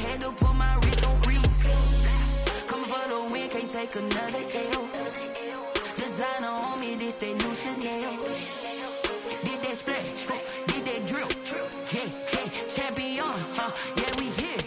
had to put my wrist on freeze. Coming for the win, can't take another L. Designer on me, this that new Chanel. Did that splash, did that drill. Yeah, champion, yeah, we here.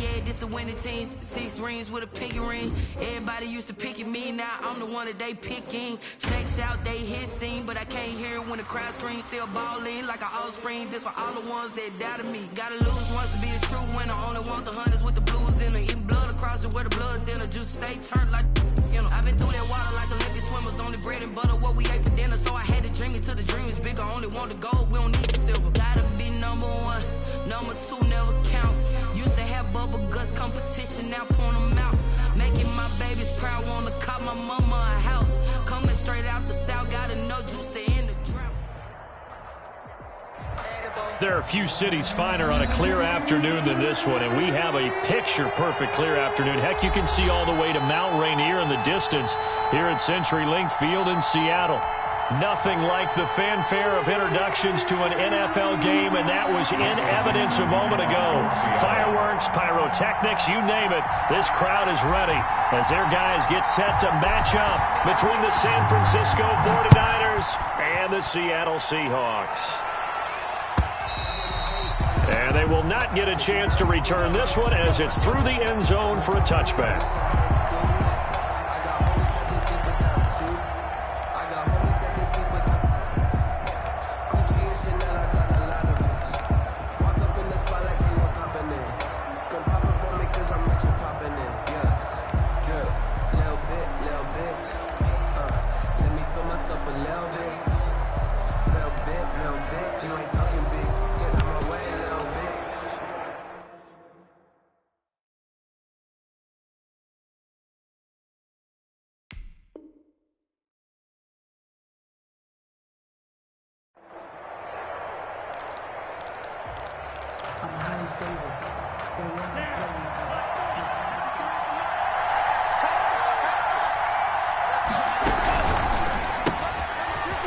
Yeah, this the winning team. 6 rings with a pinky ring. Everybody used to pick at me, now I'm the one that they picking. Snakes out, they hit scene, but I can't hear it when the crowd screams. Still balling like an offspring. This for all the ones that doubted me. Gotta lose once to be a true winner. Only want the hunters with the blues in it. Eating blood across it where the blood thinner. Just stay turned like, you know. I've been through that water like Olympic swimmers. Only bread and butter, what we ate for dinner. So I had to dream it till the dream is bigger. Only want the gold, we don't need the silver. Gotta be number 1, number 2 never count. Used to have bubble guts competition, now point them out. Making my babies proud, wanna cop my mama a house. Coming straight out the south, gotta know juice to end the drought. There are a few cities finer on a clear afternoon than this one, and we have a picture-perfect clear afternoon. Heck, you can see all the way to Mount Rainier in the distance here at CenturyLink Field in Seattle. Nothing like the fanfare of introductions to an NFL game, and that was in evidence a moment ago. Fireworks, pyrotechnics, you name it. This crowd is ready as their guys get set to match up between the San Francisco 49ers and the Seattle Seahawks. And they will not get a chance to return this one as it's through the end zone for a touchback.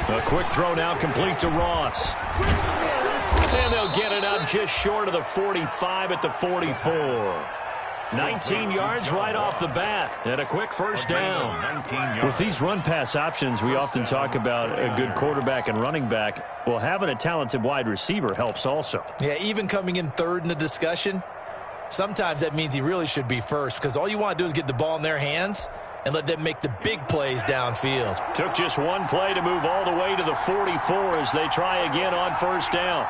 A quick throw now complete to Ross. And they'll get it up just short of the 45 at the 44. 19 yards right off the bat, and a quick first down. With these run-pass options, we often talk about a good quarterback and running back. Well, having a talented wide receiver helps also. Yeah, even coming in third in the discussion, sometimes that means he really should be first, because all you want to do is get the ball in their hands and let them make the big plays downfield. Took just one play to move all the way to the 44 as they try again on first down.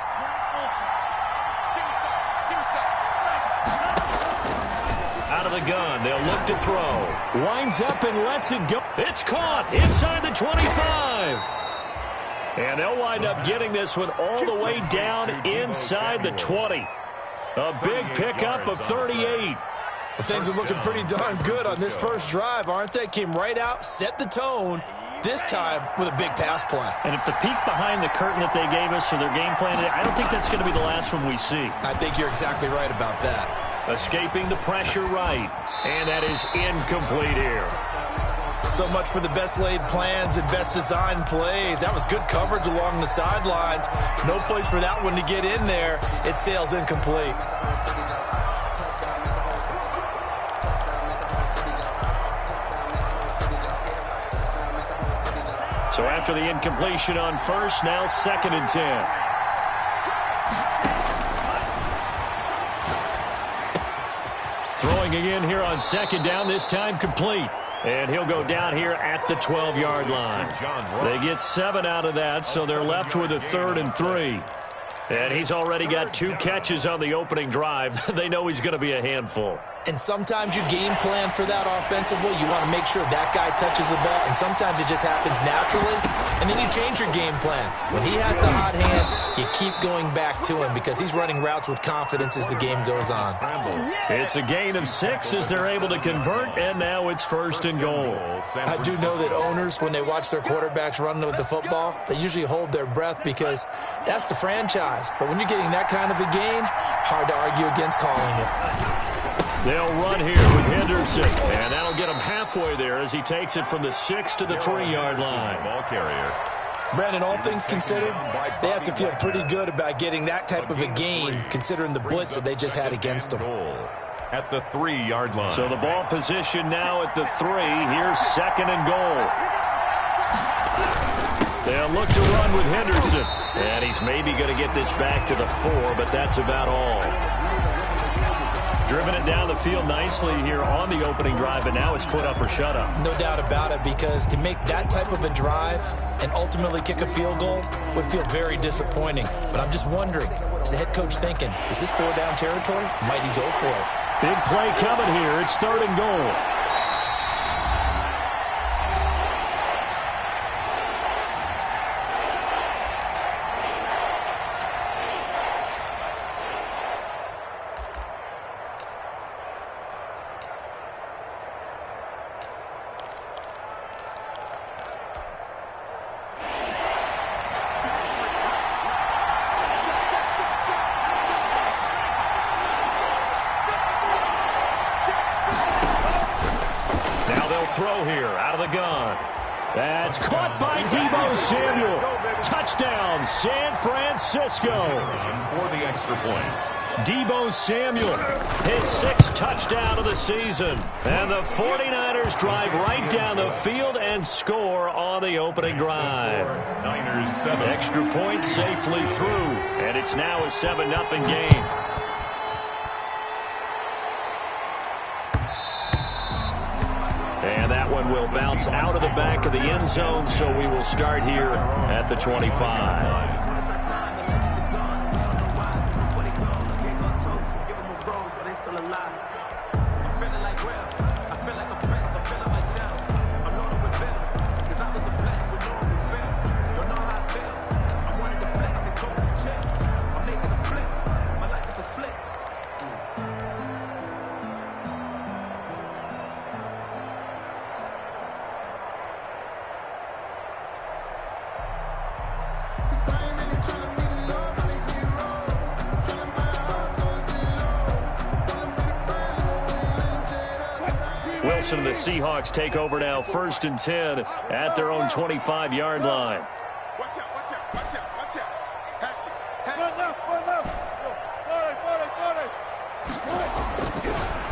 Out of the gun, they'll look to throw. Winds up and lets it go. It's caught inside the 25. And they'll wind up getting this one all the way down inside the 20. A big pickup of 38. Well, things are looking pretty darn good on this first drive, aren't they? Came right out, set the tone, this time with a big pass play. And if the peek behind the curtain that they gave us for their game plan, I don't think that's going to be the last one we see. I think you're exactly right about that. Escaping the pressure right. And that is incomplete here. So much for the best laid plans and best designed plays. That was good coverage along the sidelines. No place for that one to get in there. It sails incomplete. So after the incompletion on first, now 2nd and 10. Throwing again here on 2nd down, this time complete. And he'll go down here at the 12-yard line. They get 7 out of that, so they're left with a 3rd and 3. And he's already got 2 catches on the opening drive. They know he's going to be a handful. And sometimes you game plan for that offensively. You want to make sure that guy touches the ball, and sometimes it just happens naturally. And then you change your game plan. When he has the hot hand, you keep going back to him because he's running routes with confidence as the game goes on. It's a gain of 6 as they're able to convert, and now it's 1st and goal. I do know that owners, when they watch their quarterbacks run with the football, they usually hold their breath because that's the franchise. But when you're getting that kind of a game, hard to argue against calling it. They'll run here with Henderson, and that'll get him halfway there as he takes it from the 6 to the 3-yard line. Ball carrier. Brandon, all things considered, they have to feel pretty good about getting that type of a gain, considering the blitz that they just had against them. at the 3-yard line. So the ball position now at the 3. Here's 2nd and goal. They'll look to run with Henderson. And he's maybe going to get this back to the 4, but that's about all. Driven it down the field nicely here on the opening drive, but now it's put up or shut up. No doubt about it, because to make that type of a drive and ultimately kick a field goal would feel very disappointing. But I'm just wondering, is the head coach thinking, is this 4-down territory? Might he go for it? Big play coming here. It's 3rd and goal. Throw here out of the gun. That's caught by Deebo Samuel. Touchdown, San Francisco. For the extra point. Deebo Samuel, his 6th touchdown of the season. And the 49ers drive right down the field and score on the opening drive. Niners 7. Extra point safely through. And it's now a 7-0 game. And that one will bounce out of the back of the end zone, so we will start here at the 25. Wilson and the Seahawks take over now, 1st and 10 at their own 25-yard line. Watch out, watch out, watch out, watch out.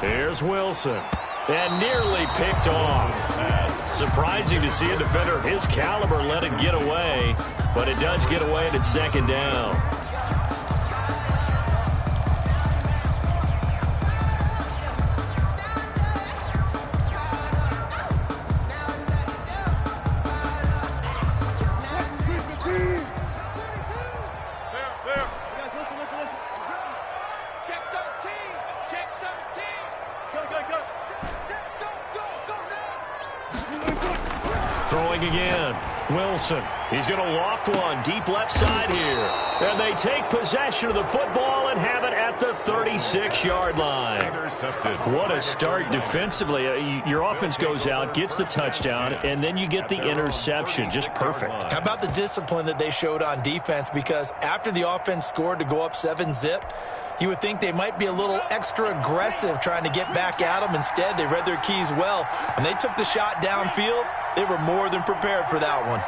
Here's Wilson. And nearly picked off. Surprising to see a defender of his caliber let it get away, but it does get away and it's 2nd down. Throwing again. Wilson. He's going to loft one deep left side here. And they take possession of the football and have it at the 36-yard line. Intercepted. What a start defensively. Your offense goes out, gets the touchdown, and then you get the interception. Just perfect. How about the discipline that they showed on defense? Because after the offense scored to go up 7-zip, you would think they might be a little extra aggressive trying to get back at them. Instead, they read their keys well. When they took the shot downfield, they were more than prepared for that one.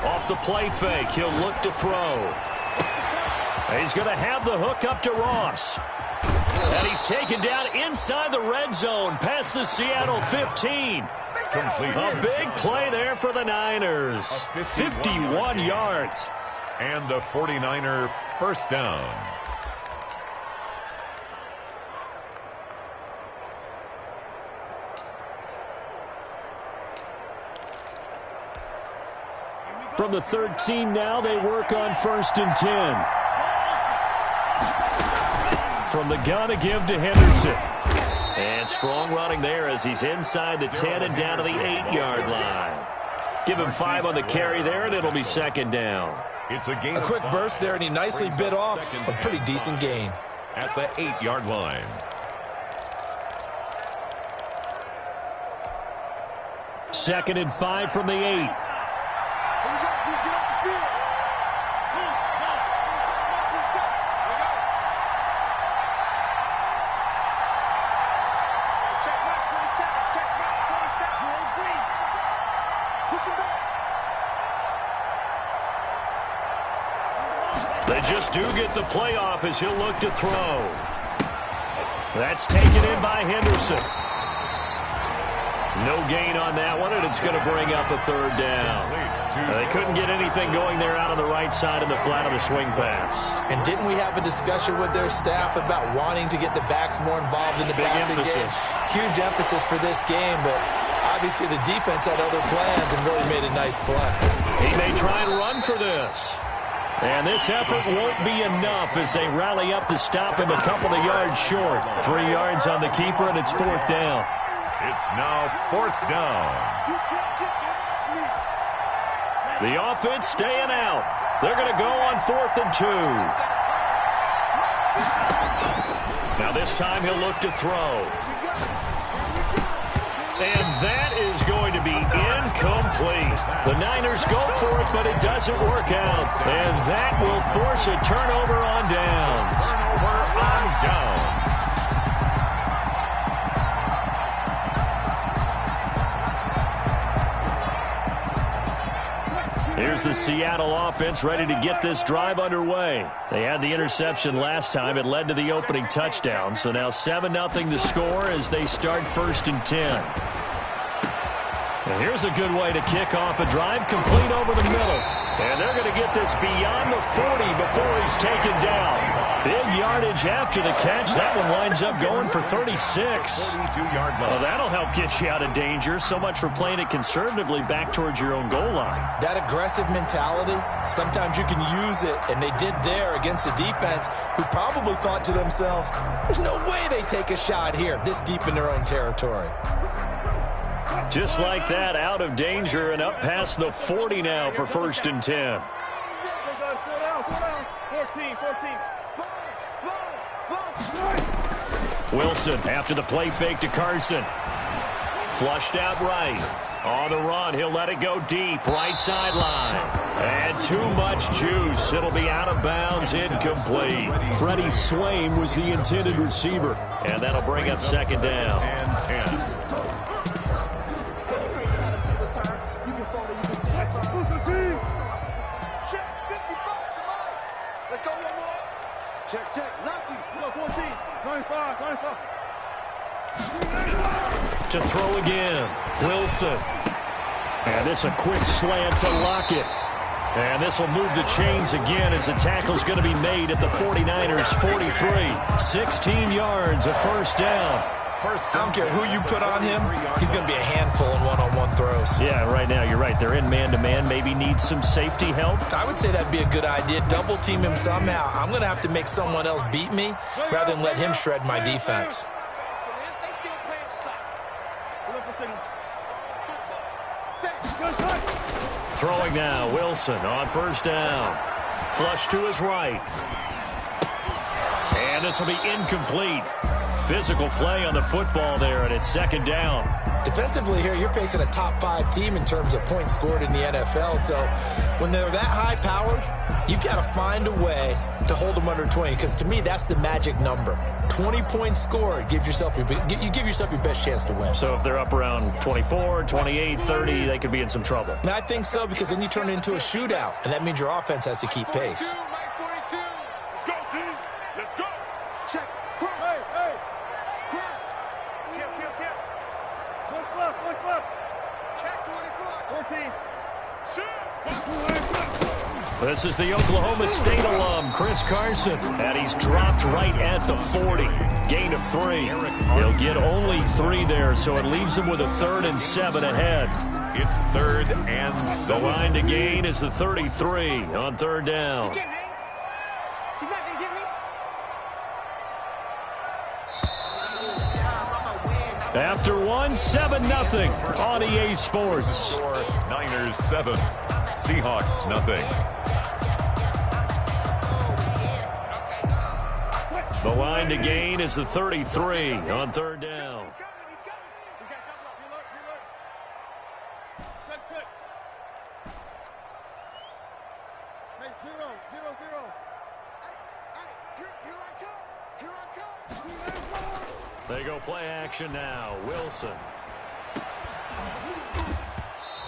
Off the play fake, he'll look to throw. He's going to have the hook up to Ross. And he's taken down inside the red zone past the Seattle 15. Complete. A big play there for the Niners. 51 yards. And the 49er first down. From the 13 now, they work on 1st and 10. From the gun to give to Henderson. And strong running there as he's inside the 10 and down to the 8-yard line. Give him 5 on the carry there, and it'll be 2nd down. It's a gain. A quick burst there, and he nicely bit off a pretty decent gain. At the 8-yard line. Second and 5 from the 8. They just do get the playoff as he'll look to throw. That's taken in by Henderson. No gain on that one, and it's going to bring up a third down. They couldn't get anything going there out on the right side in the flat of the swing pass. And didn't we have a discussion with their staff about wanting to get the backs more involved in the passing game? Huge emphasis for this game, but obviously the defense had other plans and really made a nice play. He may try and run for this. And this effort won't be enough as they rally up to stop him a couple of yards short. 3 yards on the keeper, and it's fourth down. It's now fourth down. The offense staying out. They're going to go on 4th and 2. Now this time he'll look to throw. And that is going to be incomplete. The Niners go for it, but it doesn't work out. And that will force a turnover on downs. Turnover on downs. Here's the Seattle offense ready to get this drive underway. They had the interception last time. It led to the opening touchdown. So now 7-0 to score as they start 1st and 10. And here's a good way to kick off a drive, complete over the middle. And they're going to get this beyond the 40 before he's taken down. Big yardage after the catch. That one winds up going for 36. 42-yard line. Well, that'll help get you out of danger. So much for playing it conservatively back towards your own goal line. That aggressive mentality, sometimes you can use it, and they did there against a defense who probably thought to themselves, there's no way they take a shot here this deep in their own territory. Just like that, out of danger and up past the 40 now for 1st and 10. 14. Wilson after the play fake to Carson. Flushed out right. On the run, he'll let it go deep. Right sideline. And too much juice. It'll be out of bounds, incomplete. Freddie Swain was the intended receiver. And that'll bring up 2nd down. And 10. Check. 14. 95. To throw again. Wilson. And this a quick slant to Lockett. And this will move the chains again as the tackle's going to be made at the 49ers 43. 16 yards, a 1st down. I don't care who you put on him, he's going to be a handful in one-on-one throws. Yeah, right now you're right. They're in man-to-man. Maybe need some safety help. I would say that'd be a good idea. Double team him somehow. I'm going to have to make someone else beat me rather than let him shred my defense. Throwing now, Wilson on 1st down. Flush to his right. And this will be incomplete. Physical play on the football there, and it's 2nd down. Defensively here, you're facing a top-5 team in terms of points scored in the NFL. So when they're that high-powered, you've got to find a way to hold them under 20. Because to me, that's the magic number. 20 points scored gives yourself you give yourself your best chance to win. So if they're up around 24, 28, 30, they could be in some trouble. And I think so, because then you turn it into a shootout, and that means your offense has to keep pace. 42. Let's go, D. Let's go. Check. Hey. Kill. Look left. Check 24. 14. Shoot. This is the Oklahoma State alum, Chris Carson, and he's dropped right at the 40. Gain of 3. He'll get only 3 there, so it leaves him with a 3rd and 7 ahead. It's 3rd and 7. The line to gain is the 33 on 3rd down. He's not going to get me. After 7-0 on EA Sports. Niners 7. Seahawks nothing. The line to gain is the 33 on 3rd down. They go play action now. Wilson.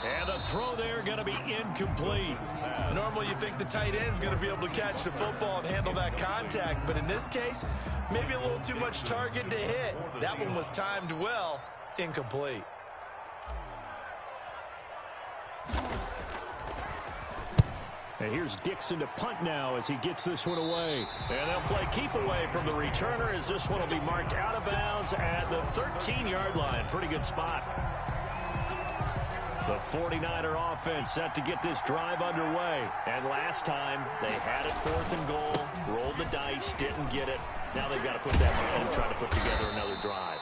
And the throw there going to be incomplete. Normally you think the tight end's going to be able to catch the football and handle that contact, but in this case, maybe a little too much target to hit. That one was timed well, incomplete. And here's Dixon to punt now as he gets this one away. And they'll play keep away from the returner as this one will be marked out of bounds at the 13-yard line. Pretty good spot. The 49er offense set to get this drive underway. And last time, they had it 4th and goal, rolled the dice, didn't get it. Now they've got to put that behind and try to put together another drive.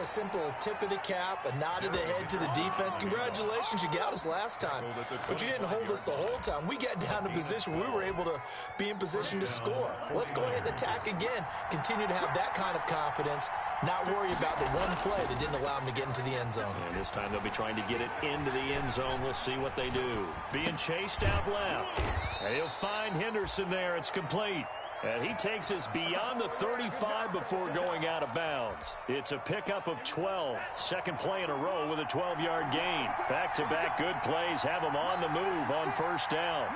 A simple tip of the cap, a nod of the head to the defense. Congratulations, you got us last time. But you didn't hold us the whole time. We got down to position where we were able to be in position to score. Let's go ahead and attack again. Continue to have that kind of confidence. Not worry about the one play that didn't allow them to get into the end zone. And this time they'll be trying to get it into the end zone. We'll see what they do. Being chased out left. And he'll find Henderson there. It's complete. And he takes us beyond the 35 before going out of bounds. It's a pickup of 12. Second play in a row with a 12-yard gain. Back-to-back good plays have them on the move on first down.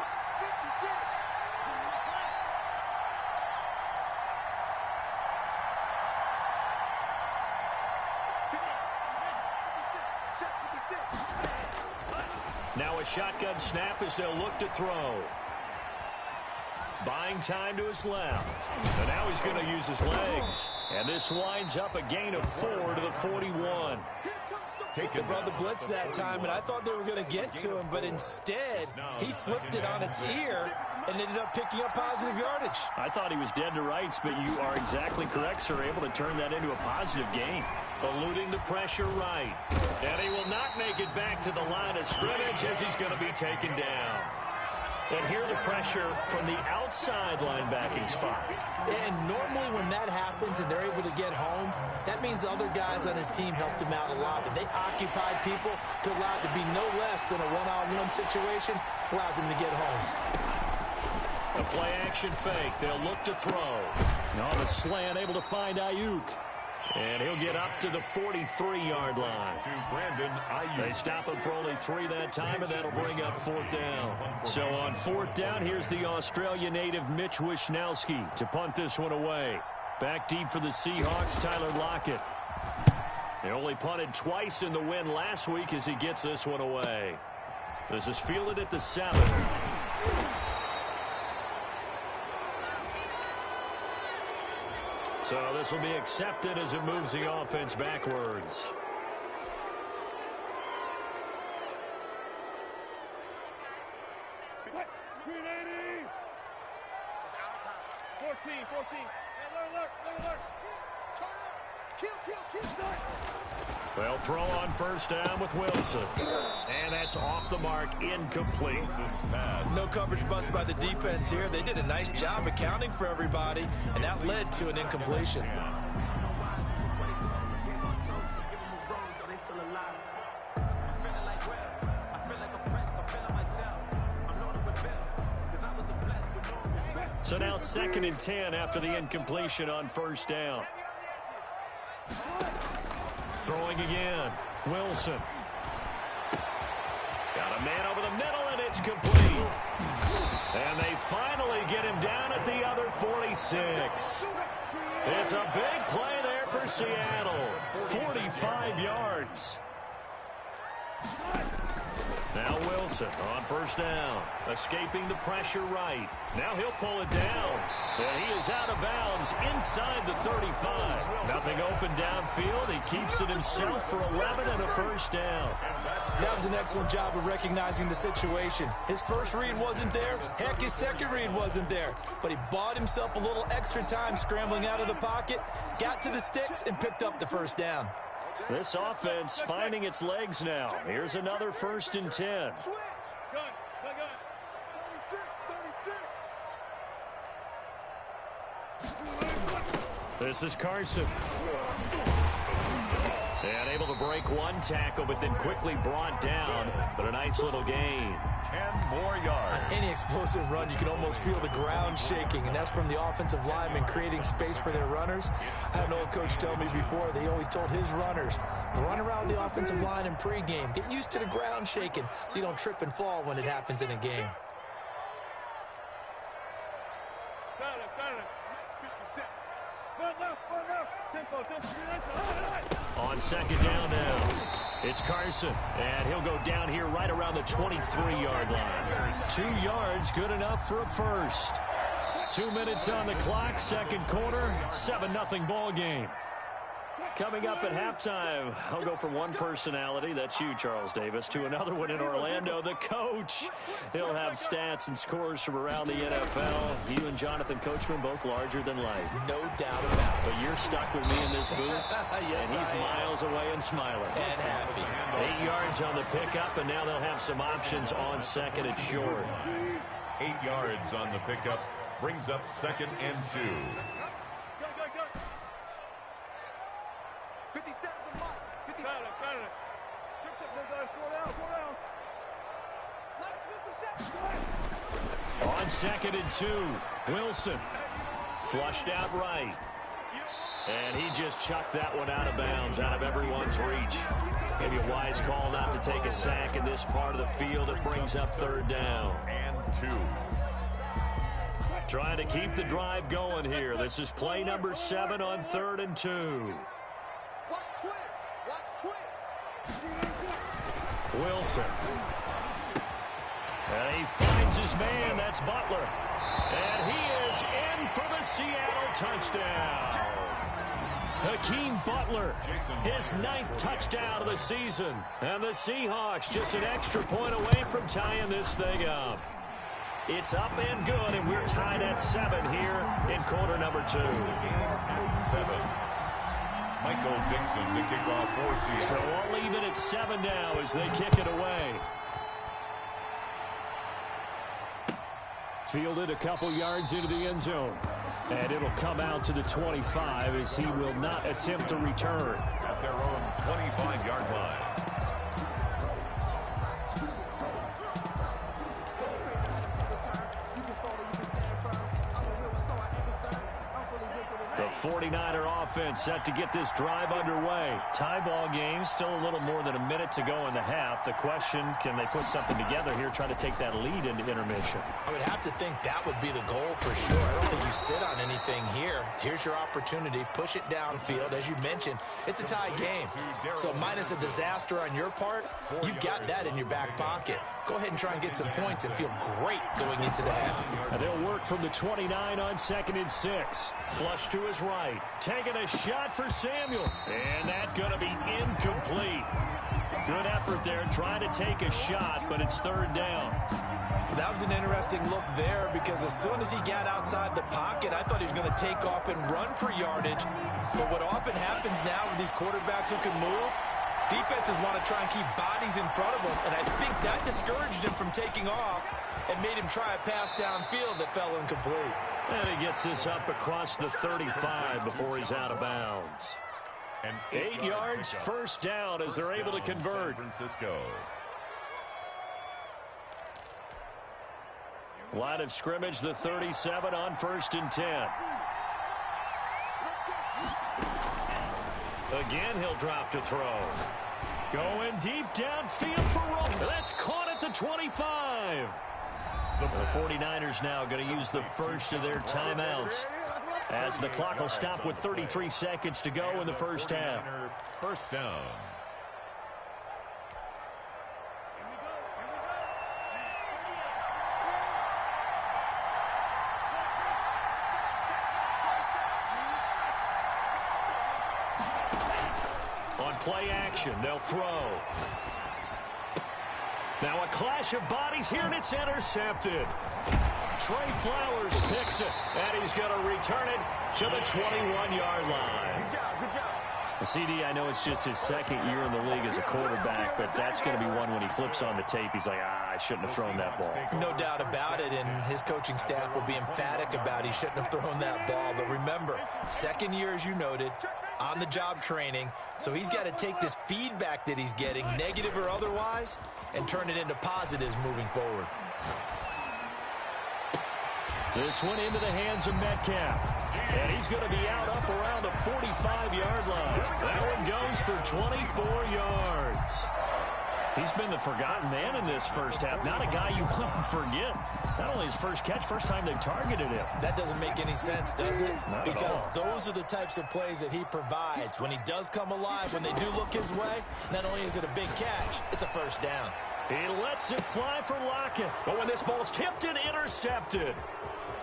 Now a shotgun snap as they'll look to throw. Buying time to his left. And now he's going to use his legs. And this winds up a gain of 4 to the 41. They brought the blitz that time, and I thought they were going to get to him, but instead, he flipped it on its ear and ended up picking up positive yardage. I thought he was dead to rights, but you are exactly correct, sir. Able to turn that into a positive gain. Eluding the pressure right. And he will not make it back to the line of scrimmage as he's going to be taken down. And here the pressure from the outside linebacking spot. And normally when that happens and they're able to get home, that means the other guys on his team helped him out a lot. That they occupied people to allow it to be no less than a one-on-one situation, allows him to get home. A play-action fake. They'll look to throw. On the slant, able to find Ayuk. And he'll get up to the 43-yard line. They stop him for only 3 that time, and that'll bring up 4th down. So on 4th down, here's the Australia native Mitch Wishnowsky to punt this one away. Back deep for the Seahawks, Tyler Lockett. They only punted twice in the win last week as he gets this one away. This is fielded at the 7. So this will be accepted as it moves the offense backwards. It's out of time. 14. Hey, alert. Kill. They'll throw on first down with Wilson. And that's off the mark, incomplete. No coverage bust by the defense here. They did a nice job accounting for everybody, and that led to an incompletion. So now 2nd and 10 after the incompletion on first down. Throwing again. Wilson. Got a man over the middle, and it's complete. And they finally get him down at the other 46. It's a big play there for Seattle. 45 yards. Now Wilson on first down. Escaping the pressure right. Now he'll pull it down. And he is out of bounds inside the 35. Nothing open downfield. He keeps it himself for 11 and a first down. That was an excellent job of recognizing the situation. His first read wasn't there. Heck, his second read wasn't there. But he bought himself a little extra time scrambling out of the pocket, got to the sticks, and picked up the first down. This offense finding its legs now. Here's another 1st and 10. Switch. Gun. 36. This is Carson. And able to break one tackle, but then quickly brought down. But a nice little gain. 10 more yards. On any explosive run, you can almost feel the ground shaking, and that's from the offensive linemen creating space for their runners. I had an old coach tell me before, they always told his runners, Run around the offensive line in pregame. Get used to the ground shaking so you don't trip and fall when it happens in a game. On second down now, it's Carson, and he'll go down here right around the 23-yard line. 2 yards, good enough for a first. 2 minutes on the clock, second quarter, 7-0 ball game. Coming up at halftime, I'll go from one personality, that's you, Charles Davis, to another one in Orlando, the coach. He'll have stats and scores from around the NFL. You and Jonathan Coachman both larger than life. No doubt about it. But you're stuck with me in this booth, Yes, and he's miles away and smiling. And happy. 8 yards on the pickup, and now they'll have some options on second and short. 8 yards on the pickup brings up 2nd and 2. 57 to Mike. 50. Got it. Stripped it, no guys. Go down. Let's 57. On 2nd and 2, Wilson flushed out right. And he just chucked that one out of bounds, out of everyone's reach. Maybe a wise call not to take a sack in this part of the field. It brings up 3rd down. And 2. Trying to keep the drive going here. This is play number 7 on 3rd and 2. Watch twins. Wilson. And he finds his man. That's Butler. And he is in for the Seattle touchdown. Hakeem Butler, his 9th touchdown of the season. And the Seahawks just an extra point away from tying this thing up. It's up and good, and we're tied at 7 here in quarter number 2. 7. Michael Dixon to kick off for Seattle. So we'll leave it at 7 now as they kick it away. Fielded a couple yards into the end zone. And it'll come out to the 25 as he will not attempt to return. At their own 25-yard line. The 49er offense set to get this drive underway. Tie ball game, still a little more than a minute to go in the half. The question, can they put something together here, try to take that lead into intermission? I would have to think that would be the goal for sure. I don't think you sit on anything here. Here's your opportunity. Push it downfield. As you mentioned, it's a tie game. So minus a disaster on your part, you've got that in your back pocket. Go ahead and try and get some points and feel great going into the half. And they'll work from the 29 on 2nd and 6. Flush to his right. Taking a shot for Samuel. And that's going to be incomplete. Good effort there trying to take a shot, but it's 3rd down. That was an interesting look there because as soon as he got outside the pocket, I thought he was going to take off and run for yardage. But what often happens now with these quarterbacks who can move, defenses want to try and keep bodies in front of them, and I think that discouraged him from taking off and made him try a pass downfield that fell incomplete. And he gets this up across the 35 before he's out of bounds. And 8 yards, first down as they're able to convert. San Francisco. Line of scrimmage, the 37 on 1st and 10. Again, he'll drop to throw. Going deep downfield for Rowe. That's caught at the 25. The 49ers now going to use the first of their timeouts as the clock will stop with 33 seconds to go in the first half. First down. On play action, they'll throw. Now a clash of bodies here, and it's intercepted. Trey Flowers picks it, and he's going to return it to the 21-yard line. Good job. CD, I know it's just his 2nd year in the league as a quarterback, but that's going to be one when he flips on the tape, he's like, I shouldn't have thrown that ball. No doubt about it, and his coaching staff will be emphatic about he shouldn't have thrown that ball. But remember, 2nd year, as you noted, on-the-job training, so he's got to take this feedback that he's getting, negative or otherwise, and turn it into positives moving forward. This one into the hands of Metcalf. And he's going to be out up around the 45-yard line. That one goes for 24 yards. He's been the forgotten man in this first half. Not a guy you want to forget. Not only his first catch, first time they've targeted him. That doesn't make any sense, does it? Not because at all. Those are the types of plays that he provides. When he does come alive, when they do look his way, not only is it a big catch, it's a first down. He lets it fly for Lockett. But when this ball's tipped and intercepted.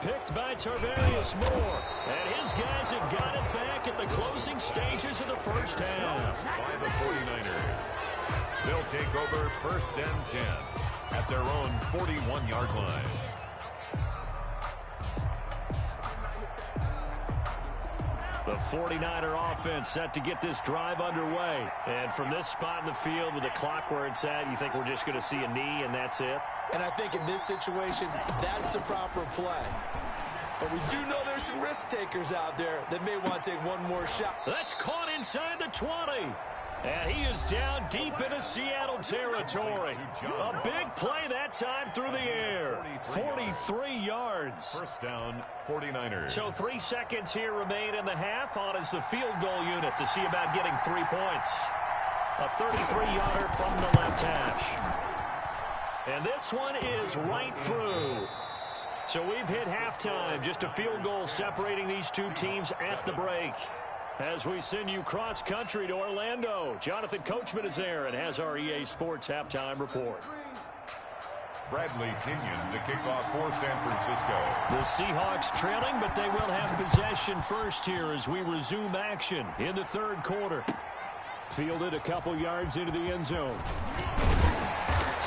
Picked by Tarvarius Moore. And his guys have got it back at the closing stages of the first half. By the 49ers. They'll take over first and 10 at their own 41-yard line. The 49er offense set to get this drive underway. And from this spot in the field with the clock where it's at, you think we're just going to see a knee and that's it? And I think in this situation, that's the proper play. But we do know there's some risk takers out there that may want to take one more shot. That's caught inside the 20. And he is down deep into Seattle territory. A big play that time through the air. 43 yards. First down, 49ers. So 3 seconds here remain in the half. On is the field goal unit to see about getting 3 points. A 33-yarder from the left hash. And this one is right through. So we've hit halftime. Just a field goal separating these two teams at the break. As we send you cross-country to Orlando, Jonathan Coachman is there and has our EA Sports halftime report. Bradley Kenyon to kick off for San Francisco. The Seahawks trailing, but they will have possession first here as we resume action in the third quarter. Fielded a couple yards into the end zone.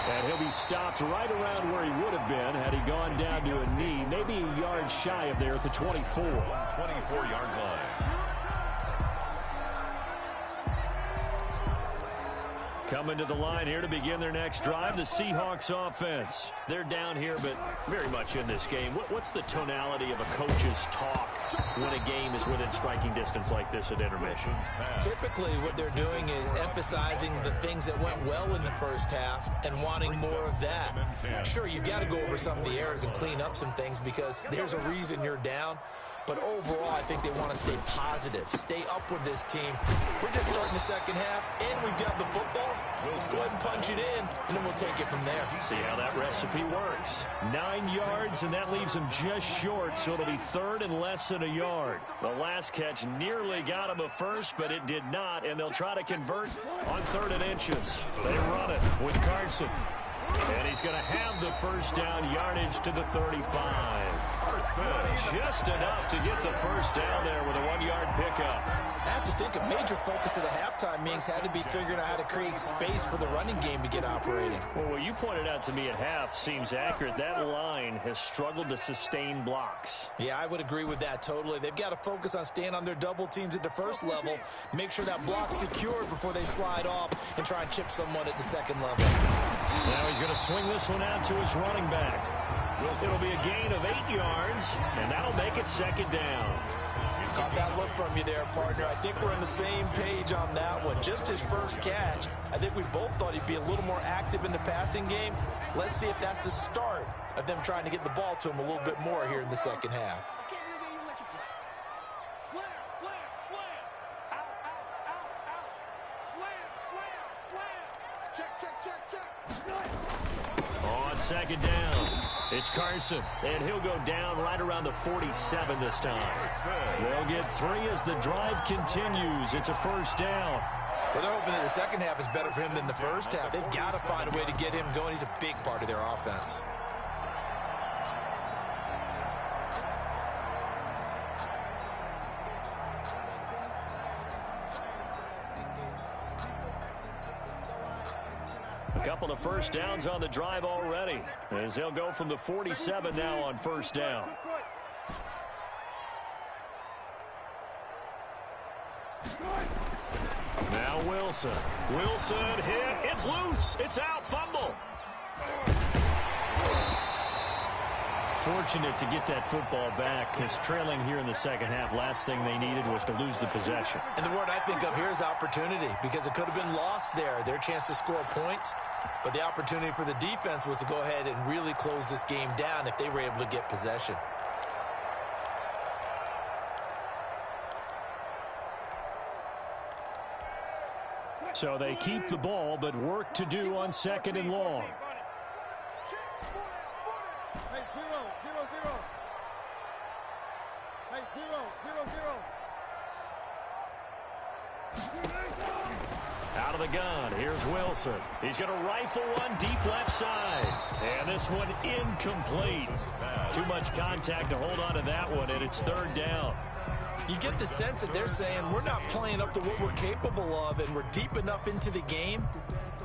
And he'll be stopped right around where he would have been had he gone down to a knee, maybe a yard shy of there at the 24. 24-yard line. Coming to the line here to begin their next drive, the Seahawks offense. They're down here, but very much in this game. What's the tonality of a coach's talk when a game is within striking distance like this at intermission? Typically, what they're doing is emphasizing the things that went well in the first half and wanting more of that. Sure, you've got to go over some of the errors and clean up some things because there's a reason you're down. But overall, I think they want to stay positive, stay up with this team. We're just starting the second half, and we've got the football. Let's go ahead and punch it in, and then we'll take it from there. See how that recipe works. 9 yards, and that leaves them just short, so it'll be third and less than a yard. The last catch nearly got him a first, but it did not, and they'll try to convert on 3rd and inches. They run it with Carson. And he's going to have the first down, yardage to the 35. Just enough to get the first down there with a 1-yard pickup. I have to think a major focus of the halftime meetings had to be figuring out how to create space for the running game to get operating. Well, what you pointed out to me at half seems accurate. That line has struggled to sustain blocks. Yeah, I would agree with that totally. They've got to focus on staying on their double teams at the first level, make sure that block's secured before they slide off and try and chip someone at the second level. Now he's going to swing this one out to his running back. It'll be a gain of 8 yards, and that'll make it second down. Caught that look from you there, partner. I think we're on the same page on that one. Just his first catch. I think we both thought he'd be a little more active in the passing game. Let's see if that's the start of them trying to get the ball to him a little bit more here in the second half. Slam, slam, slam. Out, out, out, out. Slam, slam, slam. Check, check, check, check. On second down, it's Carson, and he'll go down right around the 47 this time. They'll get 3 as the drive continues. It's a first down. Well, they're hoping that the second half is better for him than the first half. They've got to find a way to get him going. He's a big part of their offense. A couple of first downs on the drive already, as they'll go from the 47 now on first down. Now Wilson. Wilson hit. It's loose. It's out. Fumble. Fortunate to get that football back, because trailing here in the second half, last thing they needed was to lose the possession. And the word I think of here is opportunity, because it could have been lost there, their chance to score points. But the opportunity for the defense was to go ahead and really close this game down if they were able to get possession. So they keep the ball, but work to do on 2nd and long. Hey, 0-0-0. Hey, 0-0-0. Out of the gun, here's Wilson. He's going to rifle one deep left side. And this one incomplete. Too much contact to hold on to that one, and it's 3rd down. You get the sense that they're saying we're not playing up to what we're capable of, and we're deep enough into the game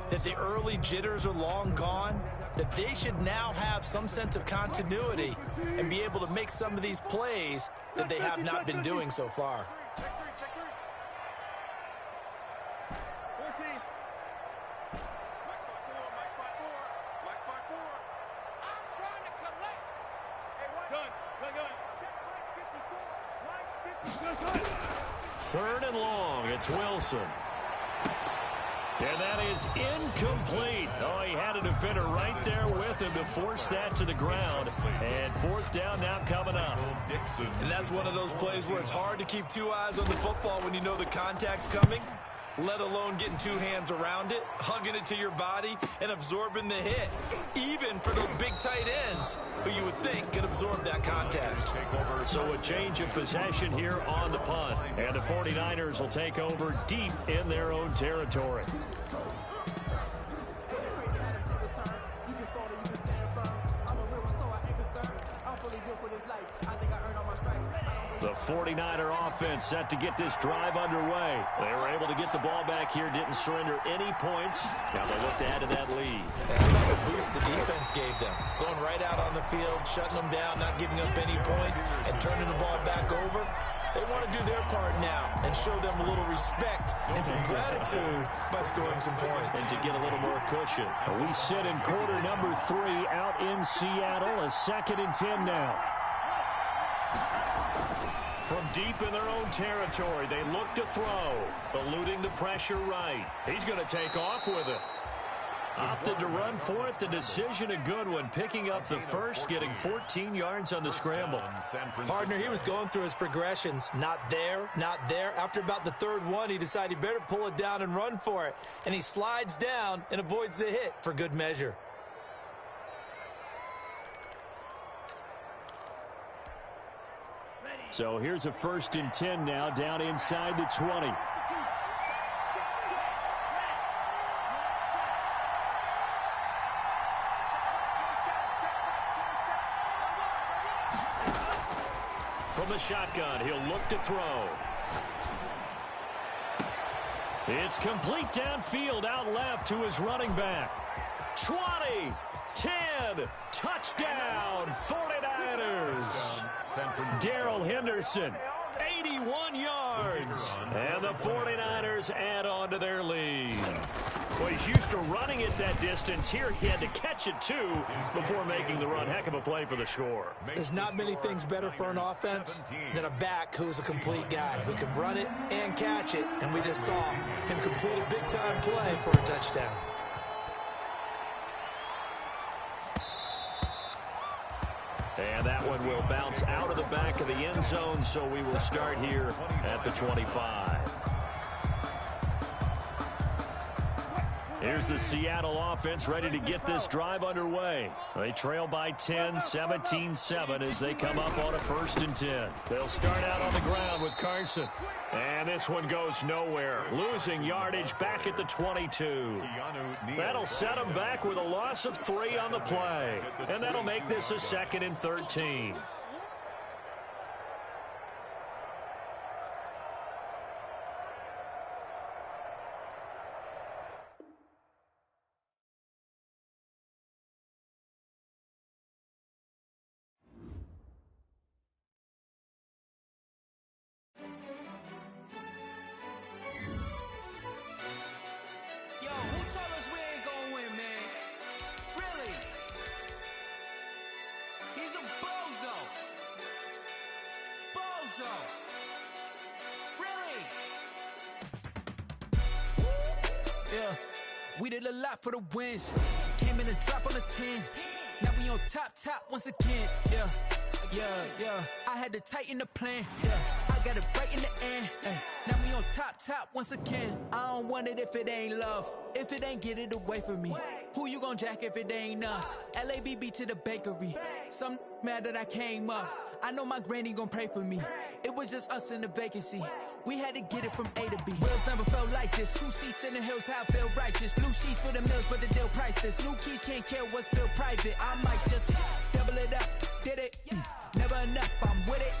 that the early jitters are long gone, that they should now have some sense of continuity and be able to make some of these plays that they have not been doing so far. Check 3. 14. Mike spot 4. I'm trying to collect. Hey, what? Gun. Check Mike 54. Mike 54. 3rd and long, it's Wilson. And that is incomplete. Oh, he had a defender right there with him to force that to the ground. And 4th down now coming up. And that's one of those plays where it's hard to keep 2 eyes on the football when you know the contact's coming, let alone getting 2 hands around it, hugging it to your body, and absorbing the hit. Even for those big tight ends who you would think could absorb that contact. So a change of possession here on the punt. And the 49ers will take over deep in their own territory. The 49er offense set to get this drive underway. They were able to get the ball back here, didn't surrender any points. Now they look to add to that lead. And the boost the defense gave them. Going right out on the field, shutting them down, not giving up any points, and turning the ball back over. They want to do their part now and show them a little respect and some gratitude by scoring some points. And to get a little more cushion. We sit in quarter number 3 out in Seattle. A 2nd and 10 now. From deep in their own territory, they look to throw, eluding the pressure right. He's going to take off with it. Opted to run for it. The decision a good one. Picking up the first, getting 14 yards on the scramble. Partner, he was going through his progressions. Not there, not there. After about the 3rd one, he decided he better pull it down and run for it. And he slides down and avoids the hit for good measure. So here's a 1st and 10 now, down inside the 20. From the shotgun, he'll look to throw. It's complete downfield, out left to his running back. 20, 10, touchdown, 49ers. Darrell Henderson, 81 yards. And the 49ers add on to their lead. Well, he's used to running it that distance. Here he had to catch it, too, before making the run. Heck of a play for the score. There's not many things better for an offense than a back who's a complete guy, who can run it and catch it. And we just saw him complete a big-time play for a touchdown. And that one will bounce out of the back of the end zone, so we will start here at the 25. Here's the Seattle offense ready to get this drive underway. They trail by 10, 17-7 as they come up on a 1st and 10. They'll start out on the ground with Carson. And this one goes nowhere. Losing yardage back at the 22. That'll set them back with a loss of 3 on the play. And that'll make this a 2nd and 13. Yeah, we did a lot for the wins. Came in and drop on the 10. Now we on top once again. Yeah. I had to tighten the plan. Yeah, I I got it right in the end. Now we on top once again. I don't want it if it ain't love. If it ain't, get it away from me. Who you gon' jack if it ain't us? LABB to the bakery. Some mad that I came up. I know my granny gon' pray for me. It was just us in the vacancy. We had to get it from A to B. Wheels never felt like this. 2 seats in the hills, how I feel righteous. Blue sheets for the mills, but the deal priceless. New keys can't care what's still private. I might just double it up. Did it? Never enough, I'm with it.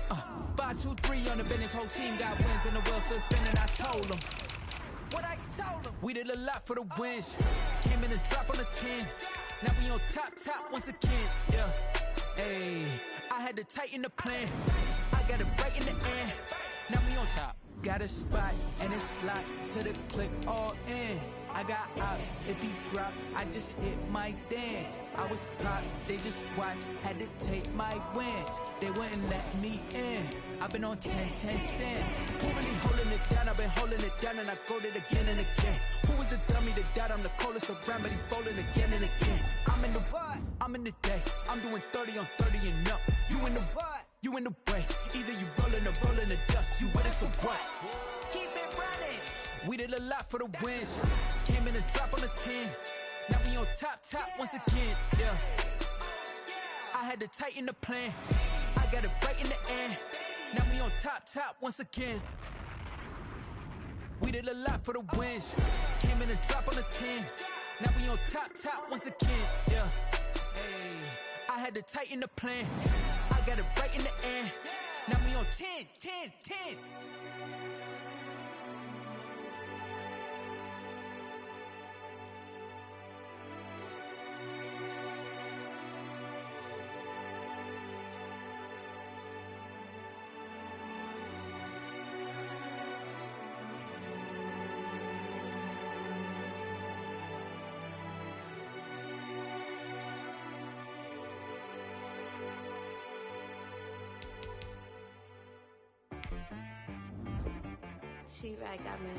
5, 2, 3 on the business. Whole team got wins and the wheels still spinning. I told them what I told them. We did a lot for the wins. Came in and drop on the 10. Now we on top once again. Yeah. Hey, I had to tighten the plan. I got it right in the end. Now we on top. Got a spot and it's locked to the click all in. I got ops, if he drop, I just hit my dance. I was pop, they just watched, had to take my wins. They wouldn't let me in. I've been on 10 cents. Who really holding it down? I've been holding it down and I go it again and again. Who was the dummy that died? I'm the coldest around, but he folding again and again. I'm in the what? I'm in the day. I'm doing 30 on 30 and up. You in the what? You in the way. Either you rolling or rolling the dust. You with us or what? Keep it running. We did a lot for the wins. Came in and drop on the 10. Now we on top once again. Yeah. I had to tighten the plan. I got it right in the end. Now we on top once again. We did a lot for the wins. Came in and drop on the 10. Now we on top once again. Yeah. Hey. I had to tighten the plan. I got it right in the end. Now we on 10. She right got me.